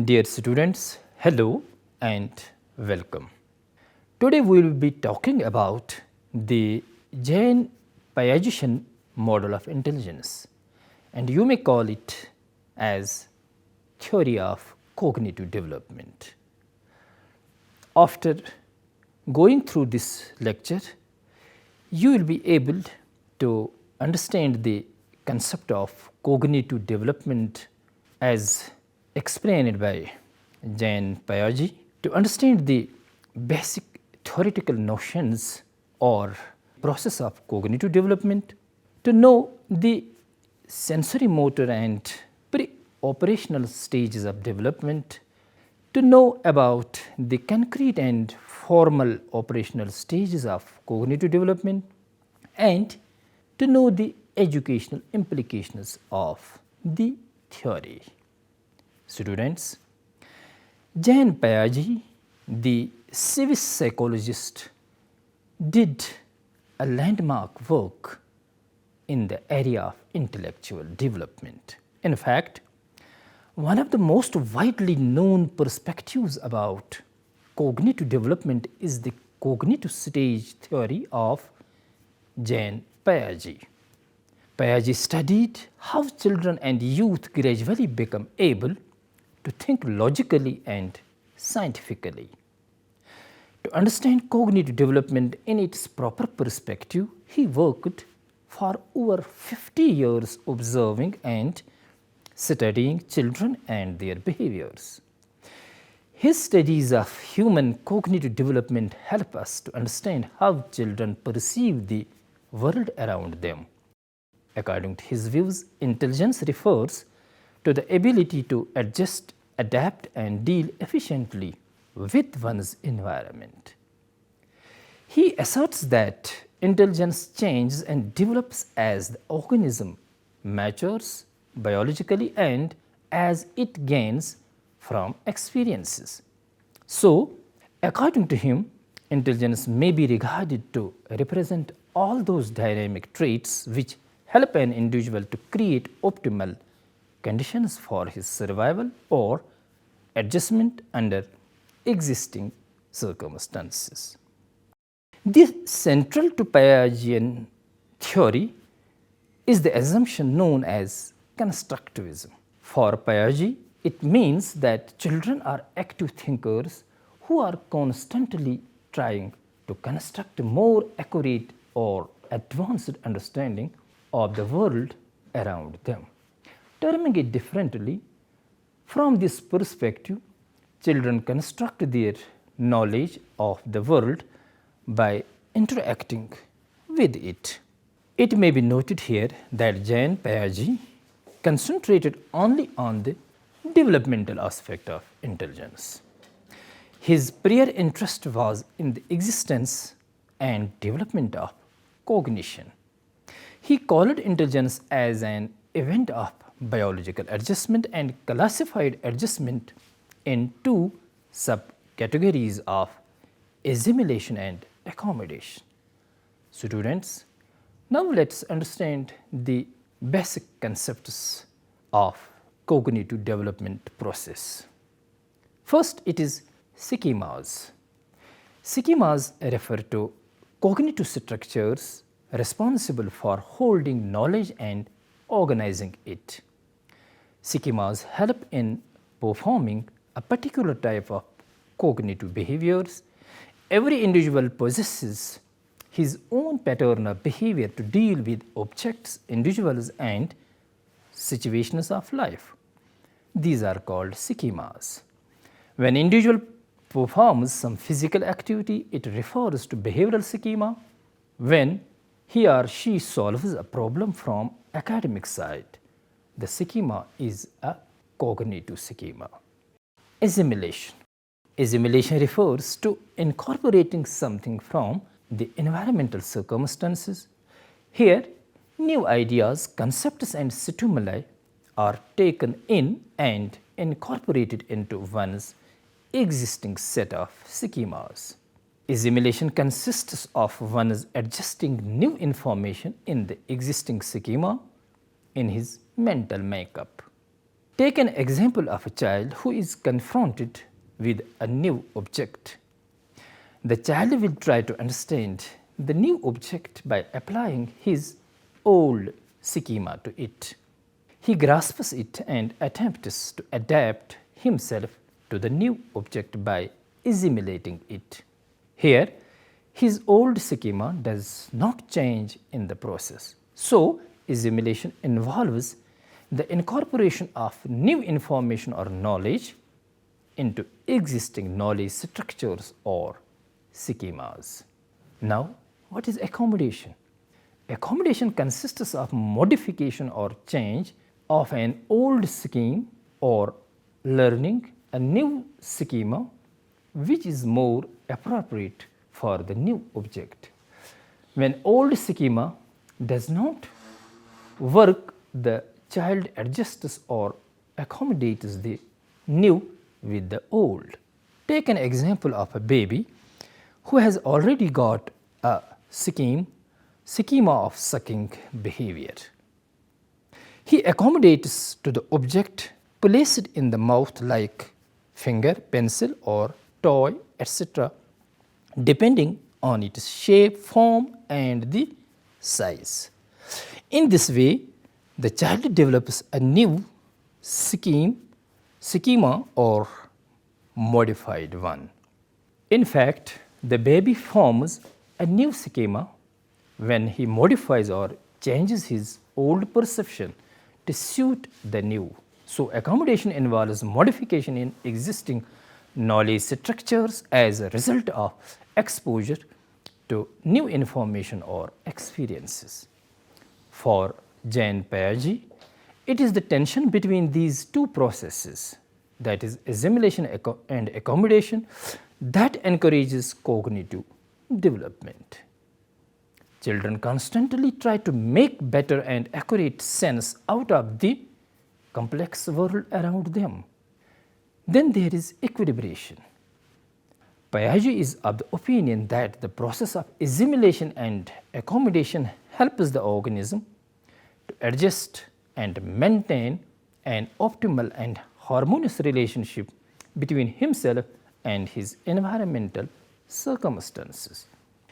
Dear students, hello and welcome. Today we will be talking about the Jain Piagetian model of intelligence, and you may call it as theory of cognitive development. After going through this lecture, you will be able to understand the concept of cognitive development as explained by Jain Piaget, to understand the basic theoretical notions or process of cognitive development, to know the sensory motor and pre-operational stages of development, to know about the concrete and formal operational stages of cognitive development, and to know the educational implications of the theory. Students, Jain Piaget, the Swiss psychologist, did a landmark work in the area of intellectual development. In fact, one of the most widely known perspectives about cognitive development is the cognitive stage theory of Jain Piaget. Piaget studied how children and youth gradually become able to think logically and scientifically. To understand cognitive development in its proper perspective, he worked for over 50 years observing and studying children and their behaviors. His studies of human cognitive development help us to understand how children perceive the world around them. According to his views, intelligence refers to the ability to adjust, adapt and deal efficiently with one's environment. He asserts that intelligence changes and develops as the organism matures biologically and as it gains from experiences. So, according to him, intelligence may be regarded to represent all those dynamic traits which help an individual to create optimal conditions for his survival or adjustment under existing circumstances. This central to Piagetian theory is the assumption known as constructivism. For Piaget, it means that children are active thinkers who are constantly trying to construct a more accurate or advanced understanding of the world around them. Terming it differently, from this perspective, children construct their knowledge of the world by interacting with it. It may be noted here that Jain Piaget concentrated only on the developmental aspect of intelligence. His prior interest was in the existence and development of cognition. He called intelligence as an event of biological adjustment and classified adjustment in two subcategories of assimilation and accommodation. Students, now let us understand the basic concepts of cognitive development process. First, it is schemas. Schemas refer to cognitive structures responsible for holding knowledge and organizing it. Schemas help in performing a particular type of cognitive behaviors. Every individual possesses his own pattern of behavior to deal with objects, individuals and situations of life. These are called schemas. When individual performs some physical activity, it refers to behavioral schema. When he or she solves a problem from academic side, the schema is a cognitive schema. Assimilation. Assimilation refers to incorporating something from the environmental circumstances. Here, New ideas, concepts and stimuli are taken in and incorporated into one's existing set of schemas. Assimilation consists of one's adjusting new information in the existing schema in his mental makeup. Take an example of a child who is confronted with a new object. The child will try to understand the new object by applying his old schema to it. He grasps it and attempts to adapt himself to the new object by assimilating it. Here, his old schema does not change in the process. So, assimilation involves the incorporation of new information or knowledge into existing knowledge structures or schemas. Now, what is accommodation? Accommodation consists of modification or change of an old scheme or learning a new schema which is more appropriate for the new object. When old schema does not work, the child adjusts or accommodates the new with the old. Take an example of a baby who has already got a schema of sucking behavior. He accommodates to the object placed in the mouth like finger, pencil or toy, etc., depending on its shape, form and the size. In this way, the child develops a new schema or modified one. In fact, the baby forms a new schema when he modifies or changes his old perception to suit the new. So, accommodation involves modification in existing knowledge structures as a result of exposure to new information or experiences. For Jean Piaget, it is the tension between these two processes, that is assimilation and accommodation, that encourages cognitive development. Children constantly try to make better and accurate sense out of the complex world around them. Then there is equilibration. Piaget is of the opinion that the process of assimilation and accommodation helps the organism to adjust and maintain an optimal and harmonious relationship between himself and his environmental circumstances.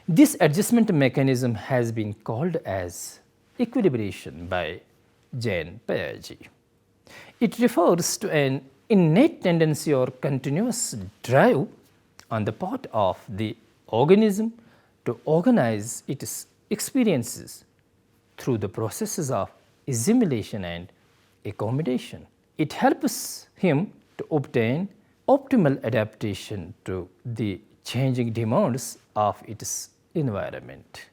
This adjustment mechanism has been called as equilibration by Jean Piaget. It refers to an innate tendency or continuous drive on the part of the organism to organize its experiences through the processes of assimilation and accommodation. It helps him to obtain optimal adaptation to the changing demands of its environment.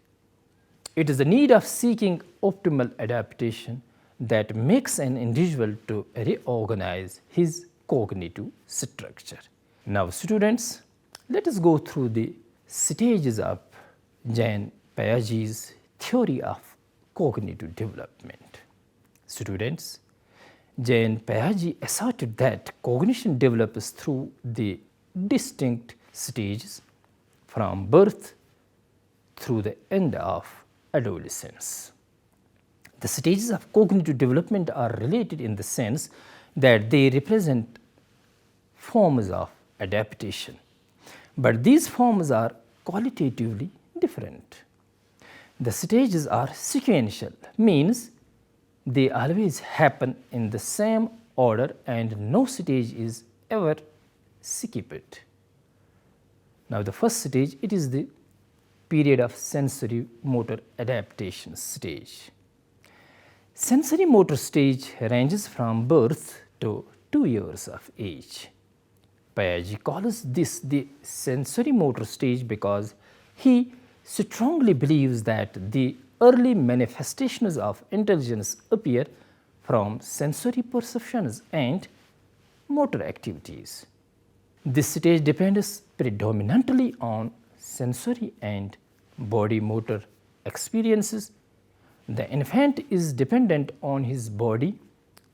It is the need of seeking optimal adaptation that makes an individual to reorganize his cognitive structure. Now students, let us go through the stages of Jean Piaget's theory of cognitive development. Students, Jean Piaget asserted that cognition develops through the distinct stages from birth through the end of adolescence. The stages of cognitive development are related in the sense that they represent forms of adaptation, but these forms are qualitatively different. The stages are sequential, means they always happen in the same order and no stage is ever skipped. Now the first stage, it is the period of sensory motor adaptation stage. Sensory motor stage ranges from birth to 2 years of age. Piaget calls this the sensory motor stage because he strongly believes that the early manifestations of intelligence appear from sensory perceptions and motor activities. This stage depends predominantly on sensory and body motor experiences, The infant is dependent on his body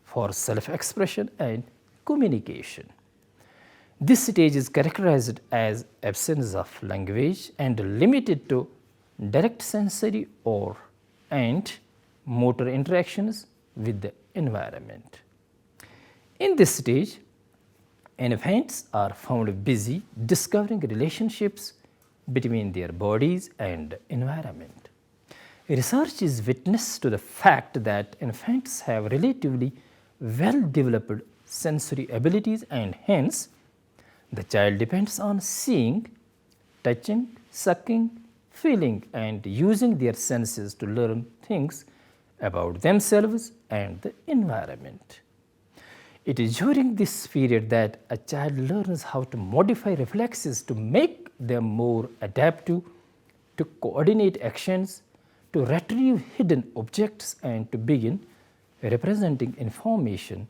for self-expression and communication. This stage is characterized as absence of language and limited to direct sensory or and motor interactions with the environment. In this stage, infants are found busy discovering relationships between their bodies and environment. Research is witness to the fact that infants have relatively well developed sensory abilities and hence the child depends on seeing, touching, sucking, feeling and using their senses to learn things about themselves and the environment. It is during this period that a child learns how to modify reflexes to make them more adaptive, to coordinate actions, to retrieve hidden objects and to begin representing information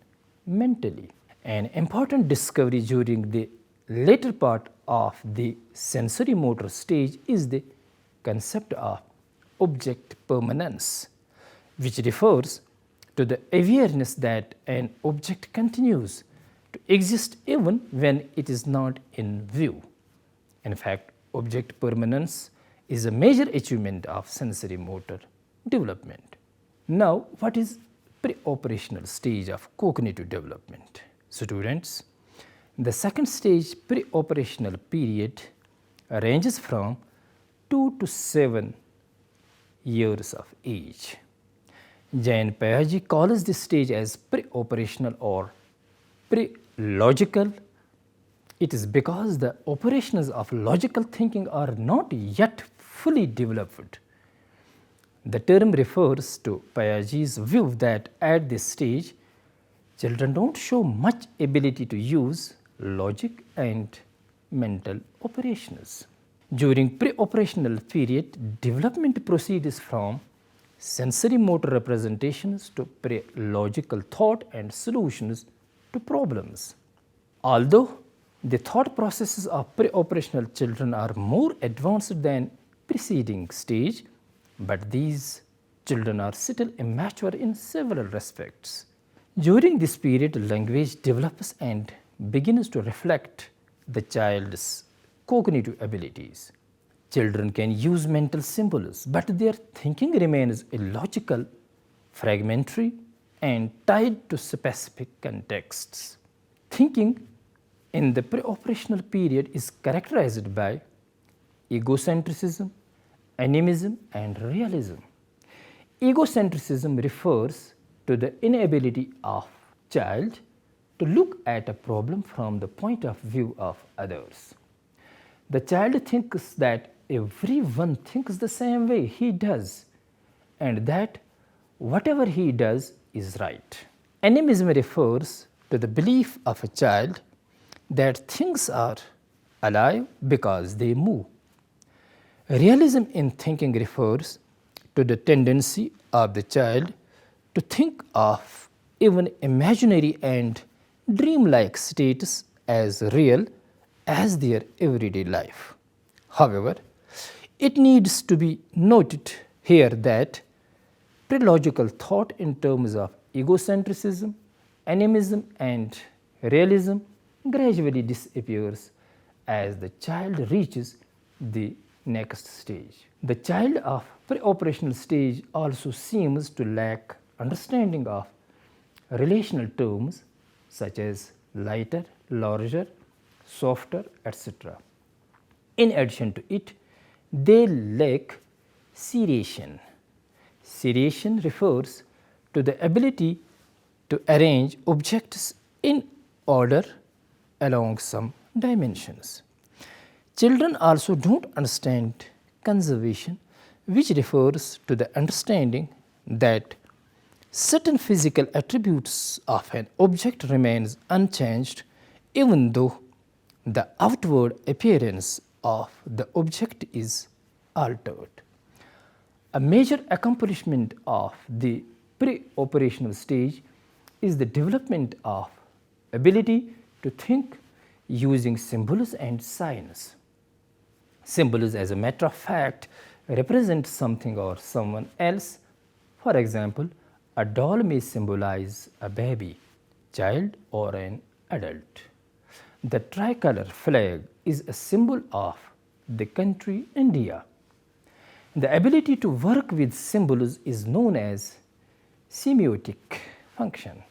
mentally. An important discovery during the later part of the sensory motor stage is the concept of object permanence, which refers to the awareness that an object continues to exist even when it is not in view. In fact, object permanence is a major achievement of sensory motor development. Now, what is pre-operational stage of cognitive development? Students, the second stage pre-operational period ranges from 2 to 7 years of age. Jean Piaget calls this stage as pre-operational or pre-logical. It is because the operations of logical thinking are not yet fully developed. The term refers to Piaget's view that at this stage, children don't show much ability to use logic and mental operations. During pre-operational period, development proceeds from sensory motor representations to pre-logical thought and solutions to problems. Although the thought processes of pre-operational children are more advanced than preceding stage, but these children are still immature in several respects. During this period, language develops and begins to reflect the child's cognitive abilities. Children can use mental symbols, but their thinking remains illogical, fragmentary, and tied to specific contexts. Thinking in the pre-operational period is characterized by egocentrism, animism, and realism. Egocentrism refers to the inability of child to look at a problem from the point of view of others. The child thinks that everyone thinks the same way he does and that whatever he does is right. Animism refers to the belief of a child that things are alive because they move. Realism in thinking refers to the tendency of the child to think of even imaginary and dreamlike states as real as their everyday life. However, it needs to be noted here that pre-logical thought in terms of egocentrism, animism, and realism gradually disappears as the child reaches the next stage. The child of pre-operational stage also seems to lack understanding of relational terms such as lighter, larger, softer, etc. In addition to it, they lack seriation. Seriation refers to the ability to arrange objects in order along some dimensions. Children also don't understand conservation, which refers to the understanding that certain physical attributes of an object remains unchanged even though the outward appearance of the object is altered. A major accomplishment of the pre-operational stage is the development of ability to think using symbols and signs. Symbols, as a matter of fact, represent something or someone else. For example, a doll may symbolize a baby, child, or an adult. The tricolor flag is a symbol of the country India. The ability to work with symbols is known as semiotic function.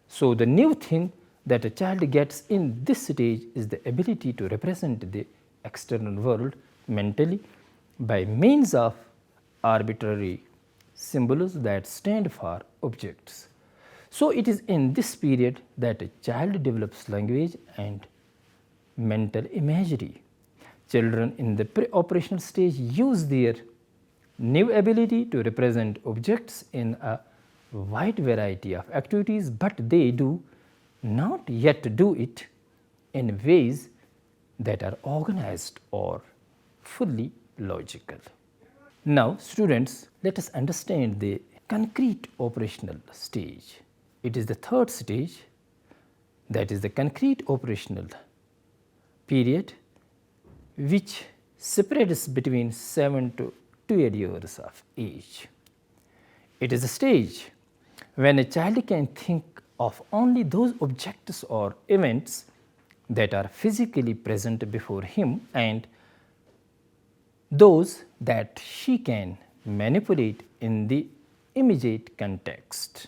So, the new thing that a child gets in this stage is the ability to represent the external world mentally by means of arbitrary symbols that stand for objects. So, it is in this period that a child develops language and mental imagery. Children in the pre-operational stage use their new ability to represent objects in a wide variety of activities, but they do not yet do it in ways that are organized or fully logical. Now, students, let us understand the concrete operational stage. It is the third stage, that is the concrete operational period, which separates between 7 to 12 years of age. It is a stage when a child can think of only those objects or events that are physically present before him and those that she can manipulate in the immediate context.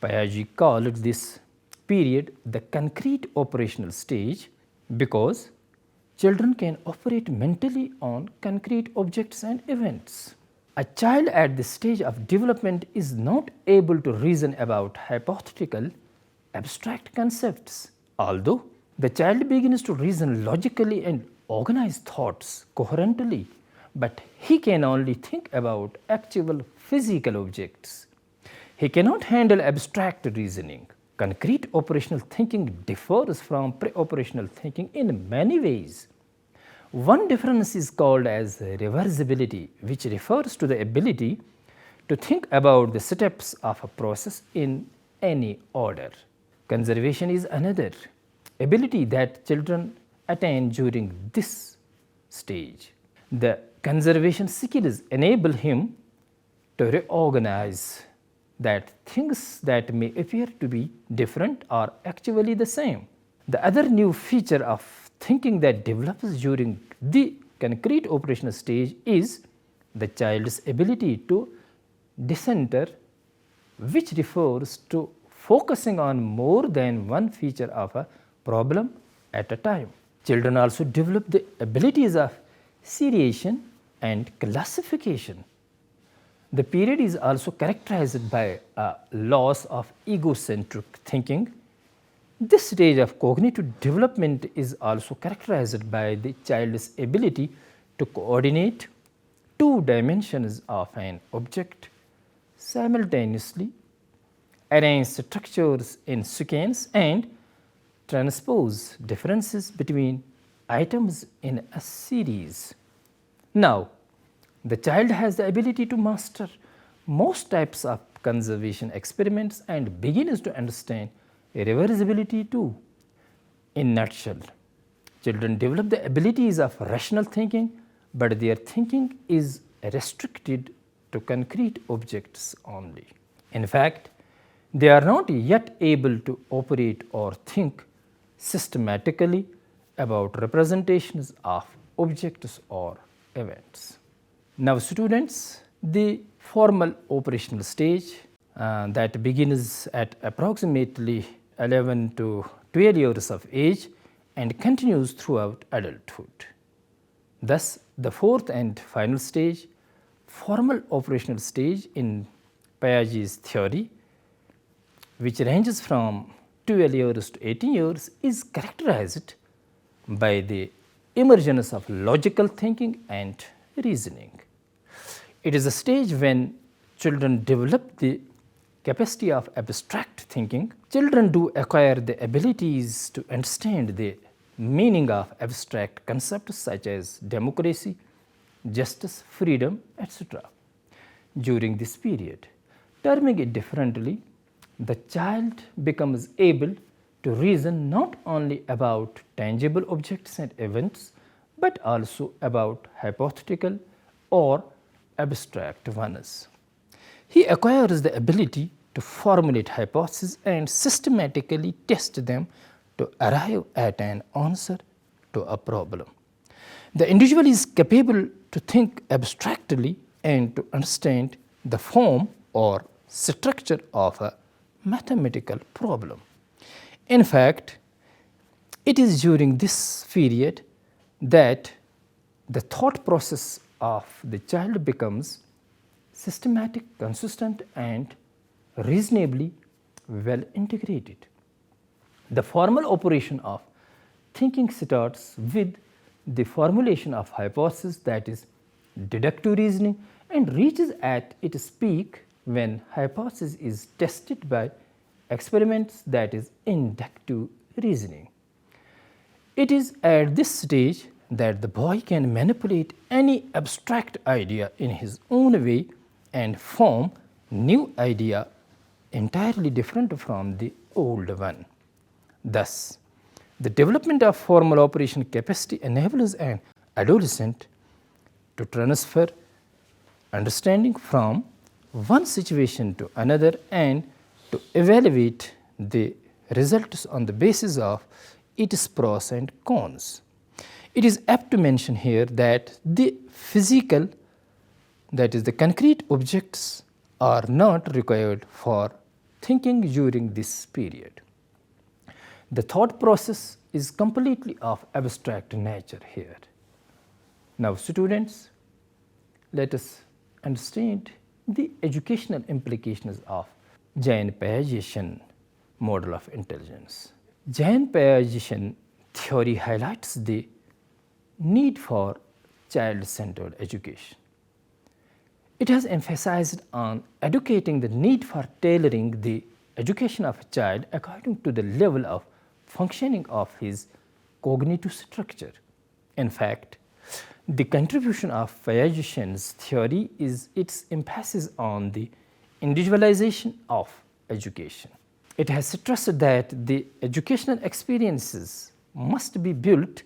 Piaget called this period the concrete operational stage because children can operate mentally on concrete objects and events. A child at this stage of development is not able to reason about hypothetical abstract concepts. Although the child begins to reason logically and organize thoughts coherently, but he can only think about actual physical objects. He cannot handle abstract reasoning. Concrete operational thinking differs from pre-operational thinking in many ways. One difference is called as reversibility, which refers to the ability to think about the steps of a process in any order. Conservation is another ability that children attain during this stage. The conservation skills enable him to reorganize that things that may appear to be different are actually the same. The other new feature of thinking that develops during the concrete operational stage is the child's ability to decenter, which refers to focusing on more than one feature of a problem at a time. Children also develop the abilities of seriation and classification. The period is also characterized by a loss of egocentric thinking. This stage of cognitive development is also characterized by the child's ability to coordinate two dimensions of an object simultaneously, arrange structures in sequence, and transpose differences between items in a series. Now, the child has the ability to master most types of conservation experiments and begins to understand reversibility too. In nutshell, children develop the abilities of rational thinking, but their thinking is restricted to concrete objects only. In fact, they are not yet able to operate or think systematically about representations of objects or events. Now, students, the formal operational stage that begins at approximately 11 to 12 years of age and continues throughout adulthood. Thus, the fourth and final stage, formal operational stage in Piaget's theory, which ranges from 12 years to 18 years, is characterized by the emergence of logical thinking and reasoning. It is a stage when children develop the capacity of abstract thinking. Children do acquire the abilities to understand the meaning of abstract concepts such as democracy, justice, freedom, etc. during this period. Terming it differently, the child becomes able to reason not only about tangible objects and events, but also about hypothetical or abstract ones. He acquires the ability to formulate hypotheses and systematically test them to arrive at an answer to a problem. The individual is capable to think abstractly and to understand the form or structure of a mathematical problem. In fact, it is during this period that the thought process of the child becomes systematic, consistent, and reasonably well integrated. The formal operation of thinking starts with the formulation of hypothesis, that is deductive reasoning, and reaches at its peak when hypothesis is tested by experiments, that is inductive reasoning. It is at this stage that the boy can manipulate any abstract idea in his own way and form new idea entirely different from the old one. Thus, the development of formal operation capacity enables an adolescent to transfer understanding from one situation to another and to evaluate the results on the basis of its pros and cons. It is apt to mention here that the physical, that is the concrete objects, are not required for thinking during this period. The thought process is completely of abstract nature here. Now students, let us understand the educational implications of Jain-Piagetian model of intelligence. Jain-Piagetian theory highlights the need for child-centered education. It has emphasized on educating the need for tailoring the education of a child according to the level of functioning of his cognitive structure. In fact, the contribution of Piagetian's theory is its emphasis on the individualization of education. It has stressed that the educational experiences must be built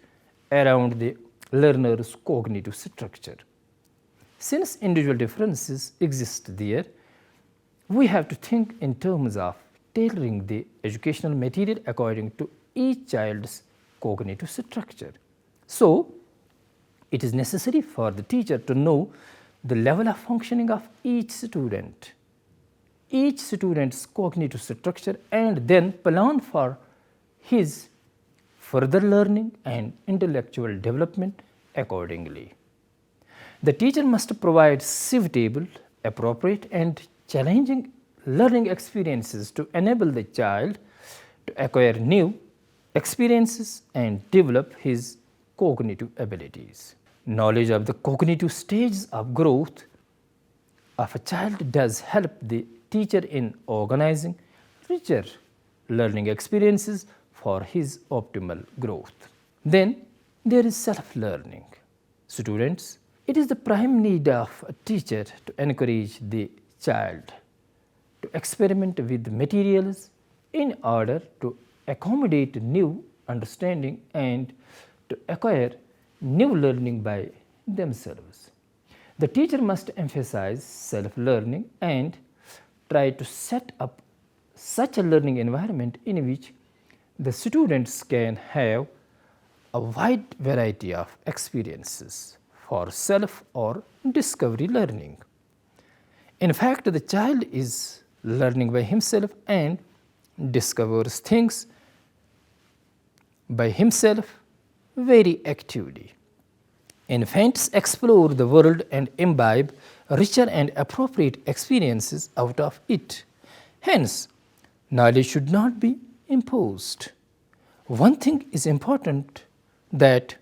around the learner's cognitive structure. Since individual differences exist there, we have to think in terms of tailoring the educational material according to each child's cognitive structure. So, it is necessary for the teacher to know the level of functioning of each student's cognitive structure, and then plan for his further learning and intellectual development accordingly. The teacher must provide suitable, appropriate, and challenging learning experiences to enable the child to acquire new experiences and develop his cognitive abilities. Knowledge of the cognitive stages of growth of a child does help the teacher in organizing richer learning experiences for his optimal growth. Then there is self-learning. Students, it is the prime need of a teacher to encourage the child to experiment with materials in order to accommodate new understanding and to acquire new learning by themselves. The teacher must emphasize self-learning and try to set up such a learning environment in which the students can have a wide variety of experiences for self or discovery learning. In fact, the child is learning by himself and discovers things by himself very actively. Infants explore the world and imbibe richer and appropriate experiences out of it. Hence, knowledge should not be imposed. One thing is important, that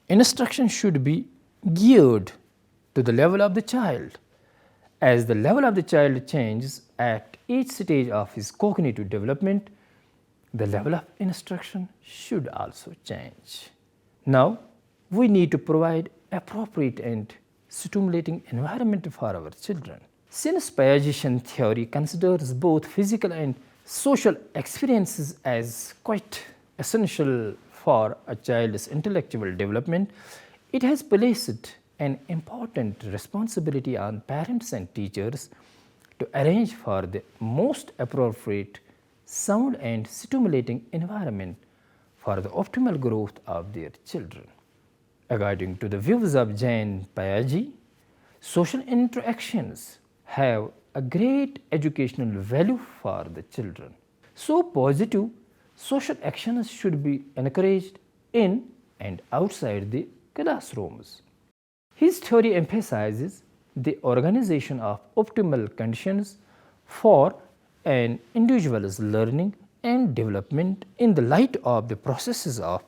instruction should be geared to the level of the child. As the level of the child changes at each stage of his cognitive development, the level of instruction should also change. Now, we need to provide appropriate and stimulating environment for our children. Since Piagetian theory considers both physical and social experiences as quite essential for a child's intellectual development, it has placed an important responsibility on parents and teachers to arrange for the most appropriate sound and stimulating environment for the optimal growth of their children. According to the views of Jean Piaget, social interactions have a great educational value for the children. So, positive social actions should be encouraged in and outside the classrooms. His theory emphasizes the organization of optimal conditions for an individual's learning and development in the light of the processes of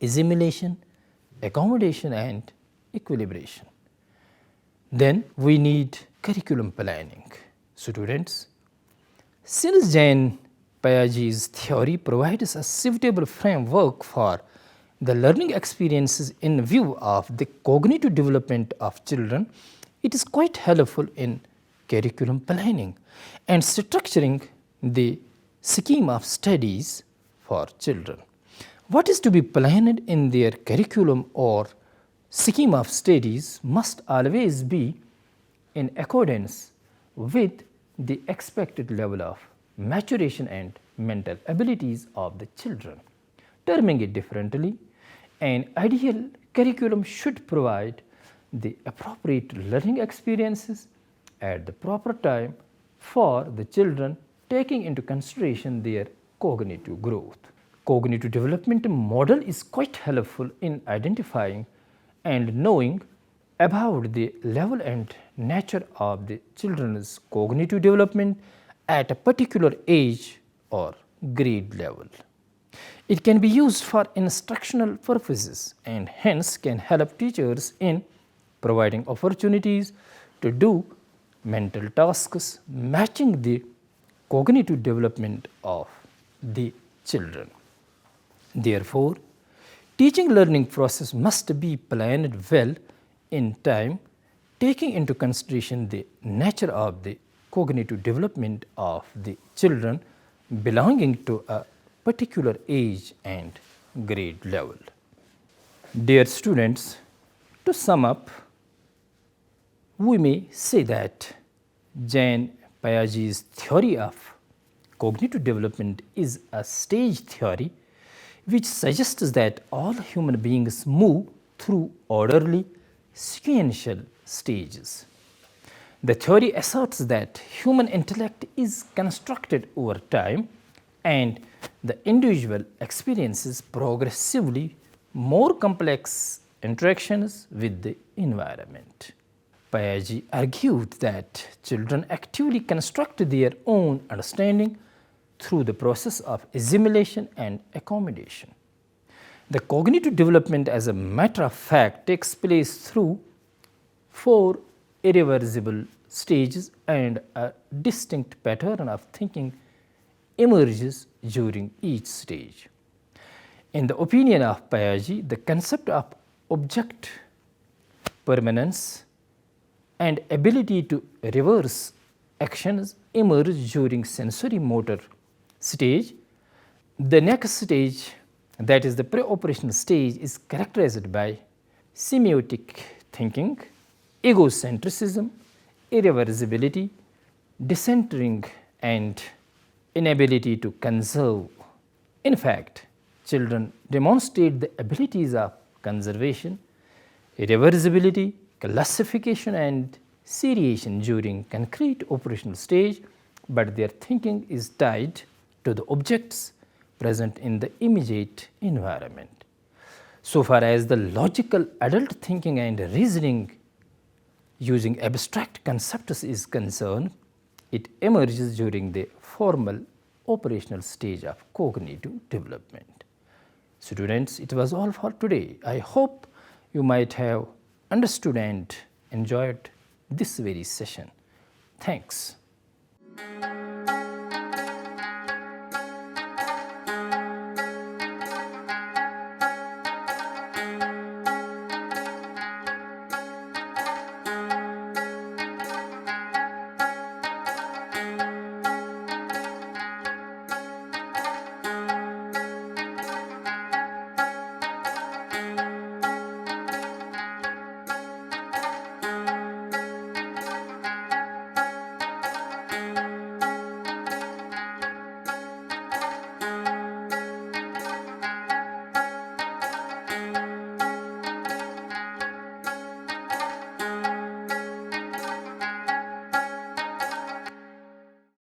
assimilation, accommodation and equilibration. Then we need curriculum planning. Students, since Jean Piaget's theory provides a suitable framework for the learning experiences in view of the cognitive development of children, it is quite helpful in curriculum planning and structuring the scheme of studies for children. What is to be planned in their curriculum or scheme of studies must always be in accordance with the expected level of maturation and mental abilities of the children. Terming it differently, an ideal curriculum should provide the appropriate learning experiences at the proper time for the children, taking into consideration their cognitive growth. Cognitive development model is quite helpful in identifying and knowing about the level and nature of the children's cognitive development at a particular age or grade level. It can be used for instructional purposes and hence can help teachers in providing opportunities to do mental tasks matching the cognitive development of the children. Therefore, teaching learning process must be planned well in time, taking into consideration the nature of the cognitive development of the children belonging to a particular age and grade level. Dear students, to sum up, we may say that Jean Piaget's theory of cognitive development is a stage theory which suggests that all human beings move through orderly, sequential stages. The theory asserts that human intellect is constructed over time and the individual experiences progressively more complex interactions with the environment. Piaget argued that children actively construct their own understanding through the process of assimilation and accommodation. The cognitive development, as a matter of fact, takes place through 4 irreversible stages, and a distinct pattern of thinking emerges during each stage. In the opinion of Piaget, the concept of object permanence and ability to reverse actions emerge during sensory motor stage. The next stage, that is the pre-operational stage, is characterized by semiotic thinking, egocentrism, irreversibility, decentering and inability to conserve. In fact, children demonstrate the abilities of conservation, irreversibility, classification and seriation during concrete operational stage, but their thinking is tied to the objects present in the immediate environment. So far as the logical adult thinking and reasoning using abstract concepts is concerned, it emerges during the formal operational stage of cognitive development. Students, it was all for today. I hope you might have understood and enjoyed this very session. Thanks.